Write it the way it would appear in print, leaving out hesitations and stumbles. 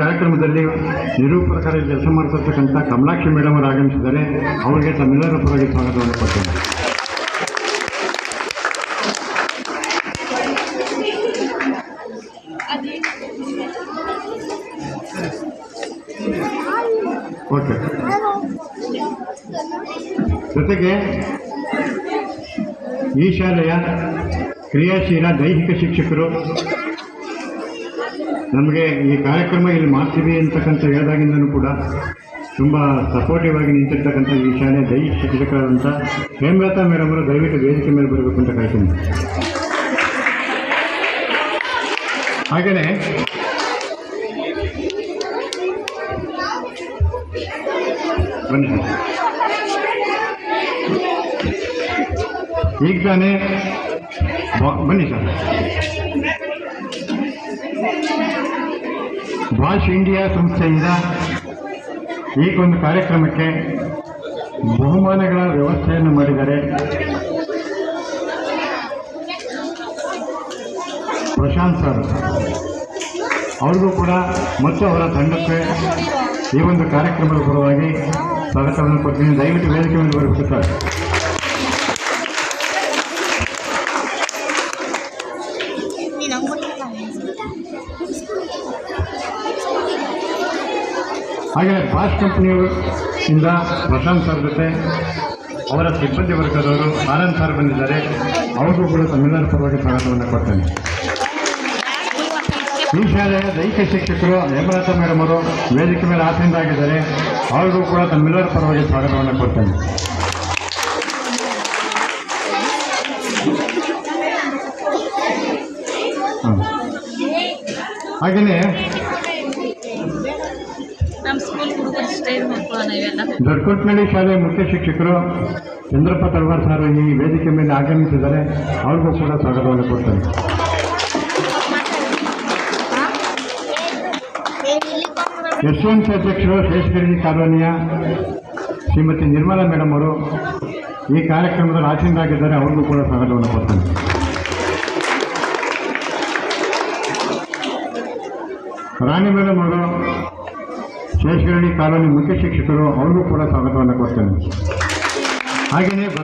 ಕಾರ್ಯಕ್ರಮದಲ್ಲಿ ನಿರೂಪಕರಾಗಿ ಕೆಲಸ ಮಾಡ್ತಿರ್ತಕ್ಕಂಥ ಕಮಲಾಕ್ಷಿ ಮೇಡಮ್ ಅವರು ಆಗಮಿಸಿದ್ದಾರೆ. ಅವರಿಗೆ ತಮ್ಮೆಲ್ಲರ ಪರವಾಗಿ ಸ್ವಾಗತವನ್ನು ಕೊಡ್ತೇನೆ. ಓಕೆ. ಜೊತೆಗೆ ಈ ಶಾಲೆಯ ಕ್ರಿಯಾಶೀಲ ದೈಹಿಕ ಶಿಕ್ಷಕರು ನಮಗೆ ಈ ಕಾರ್ಯಕ್ರಮ ಇಲ್ಲಿ ಮಾಡ್ತೀವಿ ಅಂತಕ್ಕಂಥ ಹೇಳಿದಾಗಿಂದನೂ ಕೂಡ ತುಂಬ ಸಪೋರ್ಟಿವ್ ಆಗಿ ನಿಂತಿರ್ತಕ್ಕಂಥ ಈ ಶಾಲೆಯ ದೈಹಿಕ ಶಿಕ್ಷಕರಾದಂಥ ಹೇಮಲತಾ ಮೇಡಮ್ ಅವರು ದಯವಿಟ್ಟು ವೇದಿಕೆ ಮೇಲೆ ಬರಬೇಕು ಅಂತ ಕರಿತೀನಿ. ಹಾಗೆಯೇ ಬನ್ನಿ ಸರ್. ಈಗ ತಾನೇ ಬನ್ನಿ ಸರ್. ಬಾಷ್ ಇಂಡಿಯಾ ಸಂಸ್ಥೆಯಿಂದ ಈಗ ಒಂದು ಕಾರ್ಯಕ್ರಮಕ್ಕೆ ಬಹುಮಾನಗಳ ವ್ಯವಸ್ಥೆಯನ್ನು ಮಾಡಿದ್ದಾರೆ. ಪ್ರಶಾಂತ್ ಸರ್ ಅವ್ರಿಗೂ ಕೂಡ ಮತ್ತು ಅವರ ತಂಡಕ್ಕೆ ಈ ಒಂದು ಕಾರ್ಯಕ್ರಮದ ಪರವಾಗಿ ಸ್ವಾಗತವನ್ನು ಕೊಡ್ತೀನಿ. ದಯವಿಟ್ಟು ವೇದಿಕೆ ಮೇಲೆ ಬರಬೇಕು ಸರ್. ಹಾಗೆ ಬಾಷ್ ಕಂಪನಿಯಿಂದ ಪ್ರಶಾಂತ್ ಸರ್ ಜೊತೆ ಅವರ ಸಿಬ್ಬಂದಿ ವರ್ಗದವರು ಆನಂದ್ ಸರ್ ಬಂದಿದ್ದಾರೆ. ಅವ್ರಿಗೂ ಕೂಡ ತಮ್ಮೆಲ್ಲರ ಪರವಾಗಿ ಸ್ವಾಗತವನ್ನು ಕೊಡ್ತೇನೆ. ಈ ಶಾಲೆಯ ದೈಹಿಕ ಶಿಕ್ಷಕರು ಹೇಮಲತಾ ಮೇಡಮ್ ಅವರು ವೇದಿಕೆ ಮೇಲೆ ಆಸೀನರಾಗಿದ್ದಾರೆ. ಅವ್ರಿಗೂ ಕೂಡ ತಮ್ಮೆಲ್ಲರ ಪರವಾಗಿ ಸ್ವಾಗತವನ್ನು ಕೊಡ್ತೇನೆ. ಹಾಗೆಯೇ ದೊಡ್ಡಕೊಟ್ನಳ್ಳಿ ಶಾಲೆಯ ಮುಖ್ಯ ಶಿಕ್ಷಕರು ಚಂದ್ರಪ್ಪ ತಳವಾರ್ ಸರ್ ಈ ವೇದಿಕೆ ಮೇಲೆ ಆಗಮಿಸಿದ್ದಾರೆ. ಅವ್ರಿಗೂ ಕೂಡ ಸ್ವಾಗತವನ್ನು ಕೊಡ್ತೇನೆ. ಯಶವಂತ ಅಧ್ಯಕ್ಷರು ಶೇಷಗಿರಿ ಕಾಲೋನಿಯ ಶ್ರೀಮತಿ ನಿರ್ಮಲಾ ಮೇಡಮ್ ಅವರು ಈ ಕಾರ್ಯಕ್ರಮದಲ್ಲಿ ಆಸೀನರಾಗಿದ್ದಾರೆ. ಅವ್ರಿಗೂ ಕೂಡ ಸ್ವಾಗತವನ್ನು ಕೊಡ್ತೇನೆ. ರಾಣಿ ಮೇಡಮ್ ಅವರು ಶೇಷಗಿರಿ ಕಾಲೋನಿ ಮುಖ್ಯ ಶಿಕ್ಷಕರು, ಅವ್ರಿಗೂ ಕೂಡ ಸ್ವಾಗತವನ್ನು ಕೊಡ್ತೇನೆ. ಹಾಗೆಯೇ